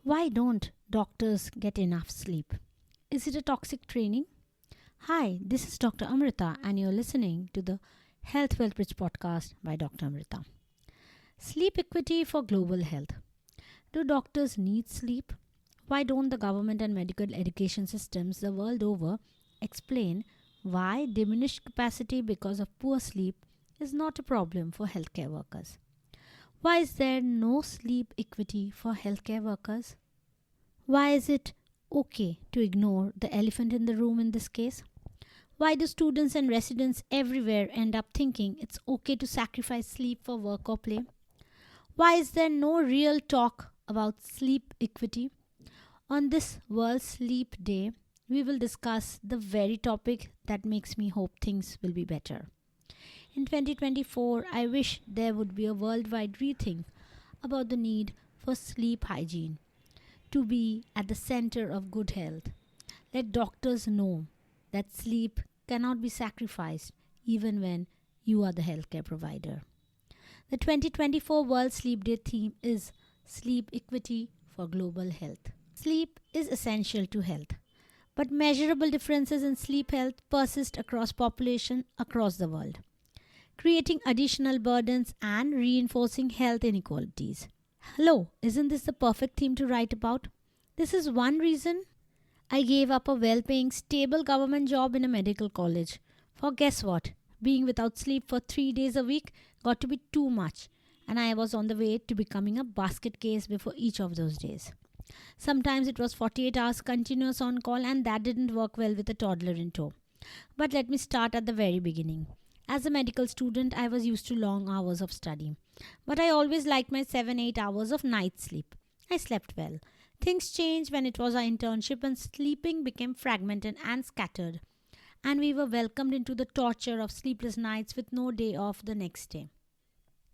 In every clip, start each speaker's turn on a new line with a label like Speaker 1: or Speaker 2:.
Speaker 1: Why don't doctors get enough sleep? Is it a toxic training? Hi, this is Dr. Amrita, and you're listening to the Healthwealthbridge podcast by Dr. Amrita. Sleep equity for global health. Do doctors need sleep? Why don't the government and medical education systems the world over explain why diminished capacity because of poor sleep is not a problem for healthcare workers? Why is there no sleep equity for healthcare workers? Why is it okay to ignore the elephant in the room in this case? Why do students and residents everywhere end up thinking it's okay to sacrifice sleep for work or play? Why is there no real talk about sleep equity? On this World Sleep Day, we will discuss the very topic that makes me hope things will be better. In 2024, I wish there would be a worldwide rethink about the need for sleep hygiene to be at the center of good health. Let doctors know that sleep cannot be sacrificed even when you are the healthcare provider. The 2024 World Sleep Day theme is Sleep Equity for Global Health. Sleep is essential to health, but measurable differences in sleep health persist across population across the world, creating additional burdens and reinforcing health inequalities. Hello, isn't this the perfect theme to write about? This is one reason I gave up a well paying, stable government job in a medical college. For guess what? Being without sleep for 3 days a week got to be too much, and I was on the way to becoming a basket case before each of those days. Sometimes it was 48 hours continuous on call, and that didn't work well with a toddler in tow. But let me start at the very beginning. As a medical student, I was used to long hours of study, but I always liked my 7-8 hours of night sleep. I slept well. Things changed when it was our internship and sleeping became fragmented and scattered, and we were welcomed into the torture of sleepless nights with no day off the next day,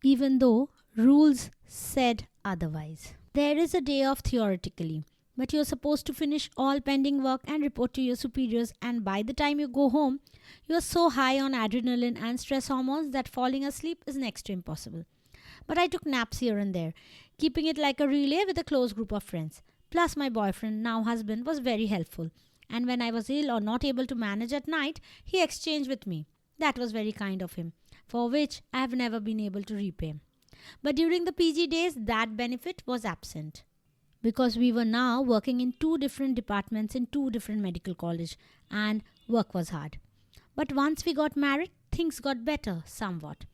Speaker 1: even though rules said otherwise. There is a day off theoretically, but you're supposed to finish all pending work and report to your superiors, and by the time you go home, you are so high on adrenaline and stress hormones that falling asleep is next to impossible. But I took naps here and there, keeping it like a relay with a close group of friends. Plus, my boyfriend, now husband, was very helpful, and when I was ill or not able to manage at night, he exchanged with me. That was very kind of him, for which I have never been able to repay. But during the PG days, that benefit was absent because we were now working in two different departments in two different medical colleges, and work was hard. But once we got married, things got better somewhat.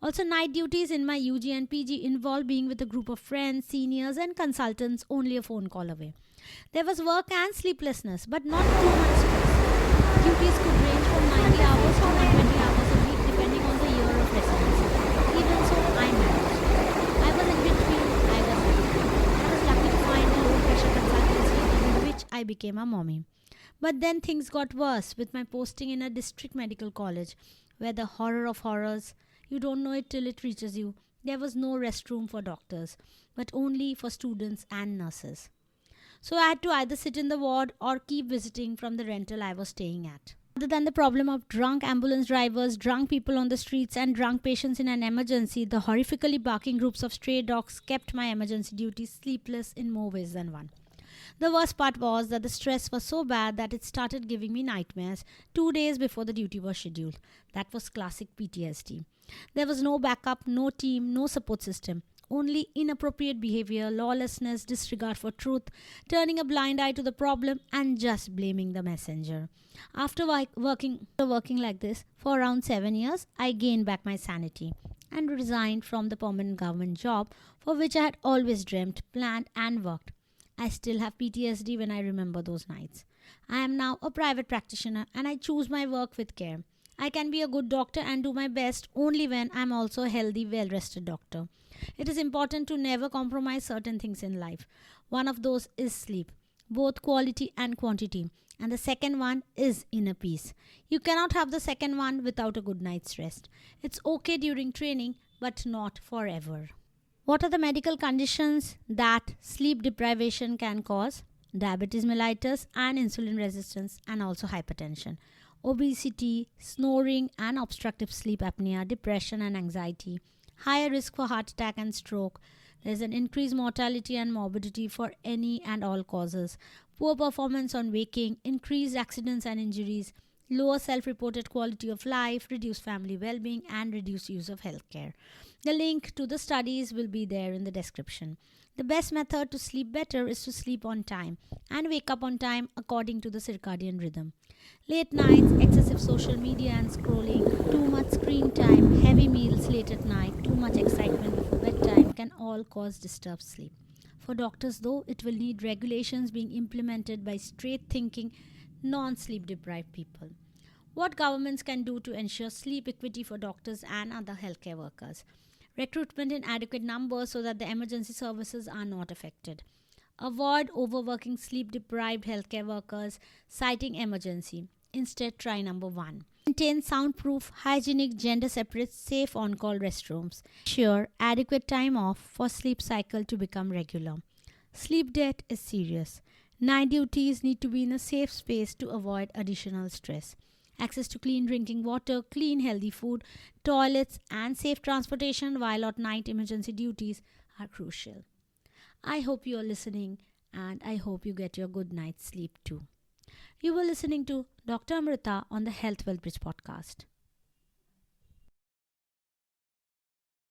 Speaker 1: Also, night duties in my UG and PG involved being with a group of friends, seniors, and consultants only a phone call away. There was work and sleeplessness, but not too much stress. Duties could range from 90 hours to 120 hours a week depending on the year of residency. Even so, I managed. I was in between, I was happy. I was lucky to find a low-pressure consultancy in which I became a mommy. But then things got worse with my posting in a district medical college, where the horror of horrors, you don't know it till it reaches you. There was no restroom for doctors, but only for students and nurses. So I had to either sit in the ward or keep visiting from the rental I was staying at. Other than the problem of drunk ambulance drivers, drunk people on the streets, and drunk patients in an emergency, the horrifically barking groups of stray dogs kept my emergency duties sleepless in more ways than one. The worst part was that the stress was so bad that it started giving me nightmares 2 days before the duty was scheduled. That was classic PTSD. There was no backup, no team, no support system. Only inappropriate behavior, lawlessness, disregard for truth, turning a blind eye to the problem, and just blaming the messenger. After working like this for around 7 years, I gained back my sanity and resigned from the permanent government job for which I had always dreamt, planned, and worked. I still have PTSD when I remember those nights. I am now a private practitioner and I choose my work with care. I can be a good doctor and do my best only when I am also a healthy, well-rested doctor. It is important to never compromise certain things in life. One of those is sleep, both quality and quantity. And the second one is inner peace. You cannot have the second one without a good night's rest. It's okay during training, but not forever. What are the medical conditions that sleep deprivation can cause? Diabetes mellitus and insulin resistance, and also hypertension. Obesity, snoring and obstructive sleep apnea, depression and anxiety, higher risk for heart attack and stroke, There's an increased mortality and morbidity for any and all causes, poor performance on waking, increased accidents and injuries, lower self reported quality of life, reduced family well being, and reduced use of healthcare. The link to the studies will be there in the description. The best method to sleep better is to sleep on time and wake up on time according to the circadian rhythm. Late nights, excessive social media and scrolling, too much screen time, heavy meals late at night, too much excitement before bedtime can all cause disturbed sleep. For doctors, though, it will need regulations being implemented by straight thinking, non sleep deprived people. What governments can do to ensure sleep equity for doctors and other healthcare workers? Recruitment in adequate numbers so that the emergency services are not affected. Avoid overworking sleep deprived healthcare workers, citing emergency. Instead, try number one. Maintain soundproof, hygienic, gender separate, safe on call restrooms. Ensure adequate time off for sleep cycle to become regular. Sleep debt is serious. Night duties need to be in a safe space to avoid additional stress. Access to clean drinking water, clean healthy food, toilets, and safe transportation while on night emergency duties are crucial. I hope you are listening and I hope you get your good night's sleep too. You were listening to Dr. Amrita on the Health Wealth Bridge podcast.